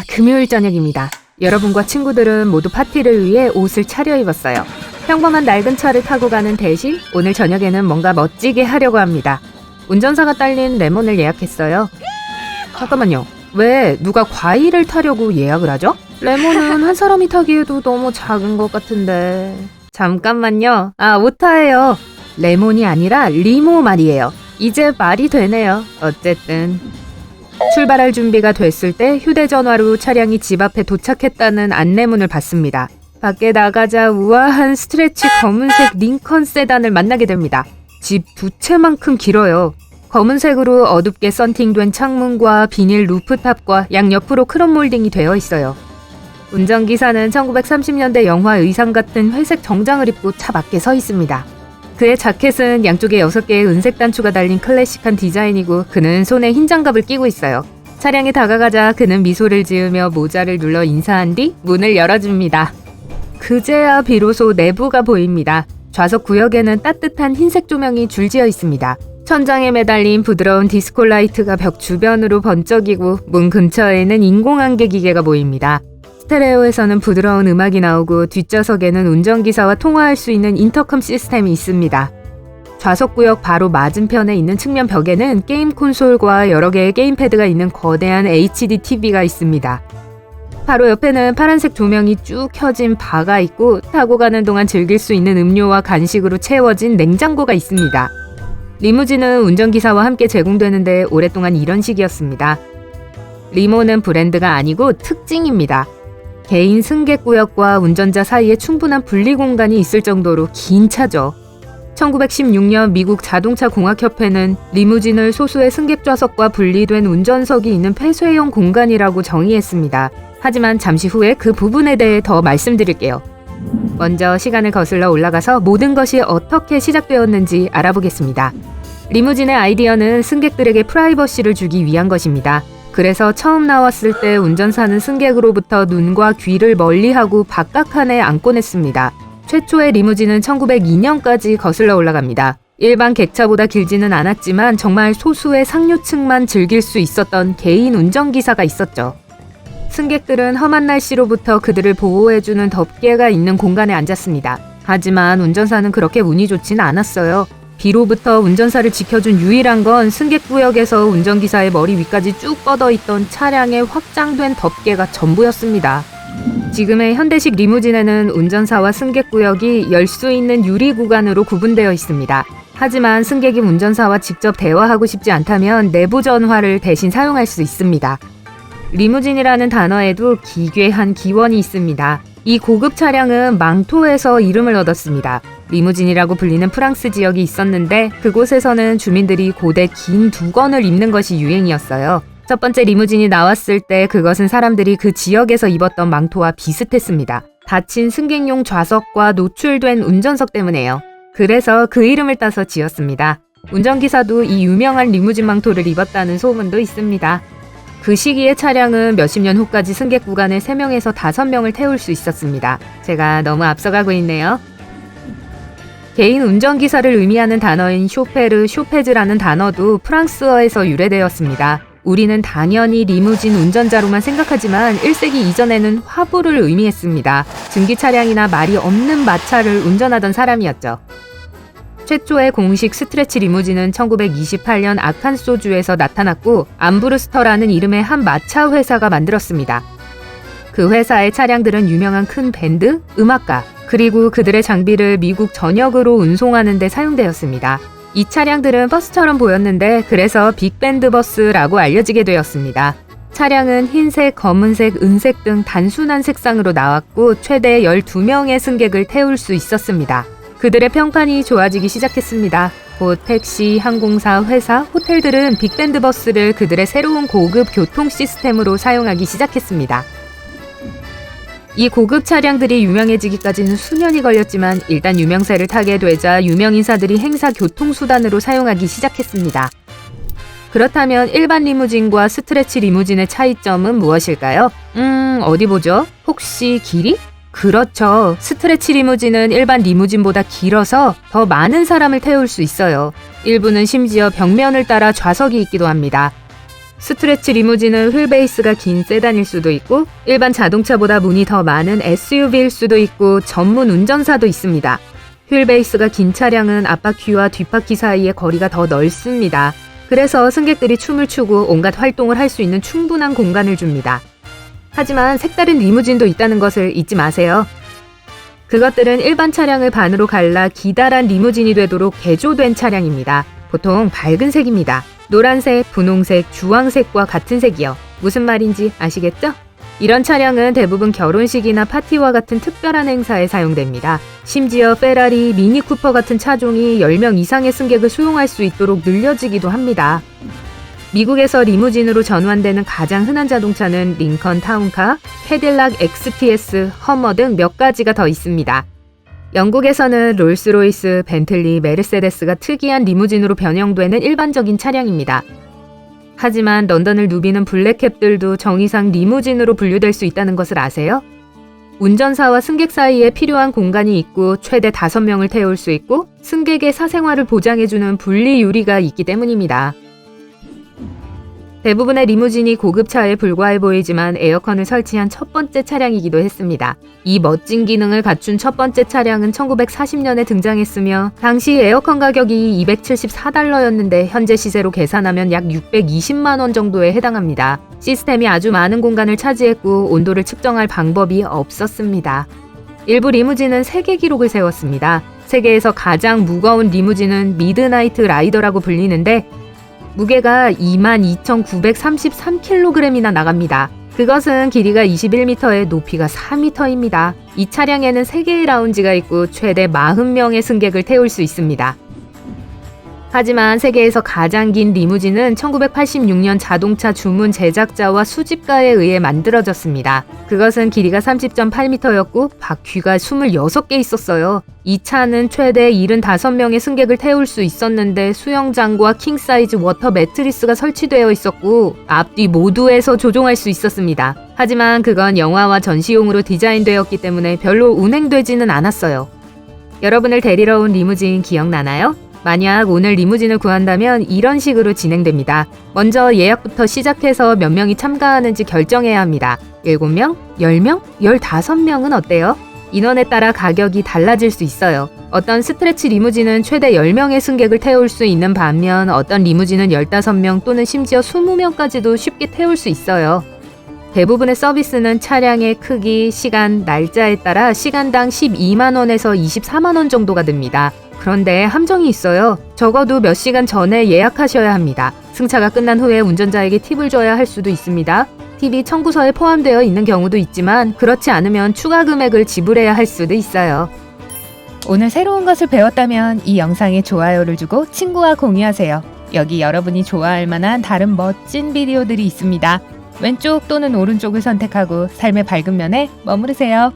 금요일 저녁입니다. 여러분과 친구들은 모두 파티를 위해 옷을 차려입었어요. 평범한 낡은 차를 타고 가는 대신 오늘 저녁에는 뭔가 멋지게 하려고 합니다. 운전사가 딸린 레몬을 예약했어요. 잠깐만요. 왜 누가 과일을 타려고 예약을 하죠? 레몬은 한 사람이 타기에도 너무 작은 것 같은데. 잠깐만요. 오타예요. 레몬이 아니라 리모 말이에요. 이제 말이 되네요. 어쨌든 출발할 준비가 됐을 때 휴대전화로 차량이 집 앞에 도착했다는 안내문을 받습니다. 밖에 나가자 우아한 스트레치 검은색 링컨 세단을 만나게 됩니다. 집 두 채만큼 길어요. 검은색으로 어둡게 썬팅된 창문과 비닐 루프탑과 양옆으로 크롬 몰딩이 되어 있어요. 운전기사는 1930년대 영화 의상 같은 회색 정장을 입고 차 밖에 서 있습니다. 그의 자켓은 양쪽에 6개의 은색 단추가 달린 클래식한 디자인이고 그는 손에 흰 장갑을 끼고 있어요. 차량에 다가가자 그는 미소를 지으며 모자를 눌러 인사한 뒤 문을 열어줍니다. 그제야 비로소 내부가 보입니다. 좌석 구역에는 따뜻한 흰색 조명이 줄지어 있습니다. 천장에 매달린 부드러운 디스코 라이트가 벽 주변으로 번쩍이고 문 근처에는 인공안개 기계가 보입니다. 스테레오에서는 부드러운 음악이 나오고 뒷좌석에는 운전기사와 통화할 수 있는 인터컴 시스템이 있습니다. 좌석구역 바로 맞은편에 있는 측면 벽에는 게임 콘솔과 여러 개의 게임패드가 있는 거대한 HD TV가 있습니다. 바로 옆에는 파란색 조명이 쭉 켜진 바가 있고 타고 가는 동안 즐길 수 있는 음료와 간식으로 채워진 냉장고가 있습니다. 리무진은 운전기사와 함께 제공되는데 오랫동안 이런 식이었습니다. 리모는 브랜드가 아니고 특징입니다. 개인 승객구역과 운전자 사이에 충분한 분리 공간이 있을 정도로 긴 차죠. 1916년 미국 자동차공학협회는 리무진을 소수의 승객 좌석과 분리된 운전석이 있는 폐쇄형 공간이라고 정의했습니다. 하지만 잠시 후에 그 부분에 대해 더 말씀드릴게요. 먼저 시간을 거슬러 올라가서 모든 것이 어떻게 시작되었는지 알아보겠습니다. 리무진의 아이디어는 승객들에게 프라이버시를 주기 위한 것입니다. 그래서 처음 나왔을 때 운전사는 승객으로부터 눈과 귀를 멀리하고 바깥칸에 앉곤 했습니다. 최초의 리무진은 1902년까지 거슬러 올라갑니다. 일반 객차보다 길지는 않았지만 정말 소수의 상류층만 즐길 수 있었던 개인 운전기사가 있었죠. 승객들은 험한 날씨로부터 그들을 보호해주는 덮개가 있는 공간에 앉았습니다. 하지만 운전사는 그렇게 운이 좋진 않았어요. 비로부터 운전사를 지켜준 유일한 건 승객구역에서 운전기사의 머리 위까지 쭉 뻗어있던 차량의 확장된 덮개가 전부였습니다. 지금의 현대식 리무진에는 운전사와 승객구역이 열 수 있는 유리 구간으로 구분되어 있습니다. 하지만 승객이 운전사와 직접 대화하고 싶지 않다면 내부 전화를 대신 사용할 수 있습니다. 리무진이라는 단어에도 기괴한 기원이 있습니다. 이 고급 차량은 망토에서 이름을 얻었습니다. 리무진이라고 불리는 프랑스 지역이 있었는데 그곳에서는 주민들이 고대 긴 두건을 입는 것이 유행이었어요. 첫 번째 리무진이 나왔을 때 그것은 사람들이 그 지역에서 입었던 망토와 비슷했습니다. 닫힌 승객용 좌석과 노출된 운전석 때문에요. 그래서 그 이름을 따서 지었습니다. 운전기사도 이 유명한 리무진 망토를 입었다는 소문도 있습니다. 그 시기의 차량은 몇십 년 후까지 승객 구간에 3명에서 5명을 태울 수 있었습니다. 제가 너무 앞서가고 있네요. 개인 운전기사를 의미하는 단어인 쇼페르, 쇼페즈라는 단어도 프랑스어에서 유래되었습니다. 우리는 당연히 리무진 운전자로만 생각하지만 1세기 이전에는 화부를 의미했습니다. 증기 차량이나 말이 없는 마차를 운전하던 사람이었죠. 최초의 공식 스트레치 리무진은 1928년 아칸소주에서 나타났고 암브루스터라는 이름의 한 마차 회사가 만들었습니다. 그 회사의 차량들은 유명한 큰 밴드, 음악가, 그리고 그들의 장비를 미국 전역으로 운송하는 데 사용되었습니다. 이 차량들은 버스처럼 보였는데 그래서 빅밴드 버스라고 알려지게 되었습니다. 차량은 흰색, 검은색, 은색 등 단순한 색상으로 나왔고 최대 12명의 승객을 태울 수 있었습니다. 그들의 평판이 좋아지기 시작했습니다. 곧 택시, 항공사, 회사, 호텔들은 빅밴드 버스를 그들의 새로운 고급 교통 시스템으로 사용하기 시작했습니다. 이 고급 차량들이 유명해지기까지는 수년이 걸렸지만 일단 유명세를 타게 되자 유명인사들이 행사 교통수단으로 사용하기 시작했습니다. 그렇다면 일반 리무진과 스트레치 리무진의 차이점은 무엇일까요? 어디 보죠? 혹시 길이? 그렇죠. 스트레치 리무진은 일반 리무진보다 길어서 더 많은 사람을 태울 수 있어요. 일부는 심지어 벽면을 따라 좌석이 있기도 합니다. 스트레치 리무진은 휠베이스가 긴 세단일 수도 있고 일반 자동차보다 문이 더 많은 SUV일 수도 있고 전문 운전사도 있습니다. 휠베이스가 긴 차량은 앞바퀴와 뒷바퀴 사이의 거리가 더 넓습니다. 그래서 승객들이 춤을 추고 온갖 활동을 할 수 있는 충분한 공간을 줍니다. 하지만 색다른 리무진도 있다는 것을 잊지 마세요. 그것들은 일반 차량을 반으로 갈라 기다란 리무진이 되도록 개조된 차량입니다. 보통 밝은 색입니다. 노란색, 분홍색, 주황색과 같은 색이요. 무슨 말인지 아시겠죠? 이런 차량은 대부분 결혼식이나 파티와 같은 특별한 행사에 사용됩니다. 심지어 페라리, 미니 쿠퍼 같은 차종이 10명 이상의 승객을 수용할 수 있도록 늘려지기도 합니다. 미국에서 리무진으로 전환되는 가장 흔한 자동차는 링컨 타운카, 캐딜락 XTS, 허머 등 몇 가지가 더 있습니다. 영국에서는 롤스로이스, 벤틀리, 메르세데스가 특이한 리무진으로 변형되는 일반적인 차량입니다. 하지만 런던을 누비는 블랙캡들도 정의상 리무진으로 분류될 수 있다는 것을 아세요? 운전사와 승객 사이에 필요한 공간이 있고 최대 5명을 태울 수 있고 승객의 사생활을 보장해주는 분리 유리가 있기 때문입니다. 대부분의 리무진이 고급차에 불과해 보이지만 에어컨을 설치한 첫 번째 차량이기도 했습니다. 이 멋진 기능을 갖춘 첫 번째 차량은 1940년에 등장했으며 당시 에어컨 가격이 $274였는데 현재 시세로 계산하면 약 620만 원 정도에 해당합니다. 시스템이 아주 많은 공간을 차지했고 온도를 측정할 방법이 없었습니다. 일부 리무진은 세계 기록을 세웠습니다. 세계에서 가장 무거운 리무진은 미드나이트 라이더라고 불리는데 무게가 22,933kg이나 나갑니다. 그것은 길이가 21m에 높이가 4m입니다. 이 차량에는 3개의 라운지가 있고 최대 40명의 승객을 태울 수 있습니다. 하지만 세계에서 가장 긴 리무진은 1986년 자동차 주문 제작자와 수집가에 의해 만들어졌습니다. 그것은 길이가 30.8m였고 바퀴가 26개 있었어요. 이 차는 최대 75명의 승객을 태울 수 있었는데 수영장과 킹사이즈 워터 매트리스가 설치되어 있었고 앞뒤 모두에서 조종할 수 있었습니다. 하지만 그건 영화와 전시용으로 디자인되었기 때문에 별로 운행되지는 않았어요. 여러분을 데리러 온 리무진 기억나나요? 만약 오늘 리무진을 구한다면 이런 식으로 진행됩니다. 먼저 예약부터 시작해서 몇 명이 참가하는지 결정해야 합니다. 7명? 10명? 15명은 어때요? 인원에 따라 가격이 달라질 수 있어요. 어떤 스트레치 리무진은 최대 10명의 승객을 태울 수 있는 반면 어떤 리무진은 15명 또는 심지어 20명까지도 쉽게 태울 수 있어요. 대부분의 서비스는 차량의 크기, 시간, 날짜에 따라 시간당 12만 원에서 24만 원 정도가 듭니다. 그런데 함정이 있어요. 적어도 몇 시간 전에 예약하셔야 합니다. 승차가 끝난 후에 운전자에게 팁을 줘야 할 수도 있습니다. 팁이 청구서에 포함되어 있는 경우도 있지만 그렇지 않으면 추가 금액을 지불해야 할 수도 있어요. 오늘 새로운 것을 배웠다면 이 영상에 좋아요를 주고 친구와 공유하세요. 여기 여러분이 좋아할 만한 다른 멋진 비디오들이 있습니다. 왼쪽 또는 오른쪽을 선택하고 삶의 밝은 면에 머무르세요.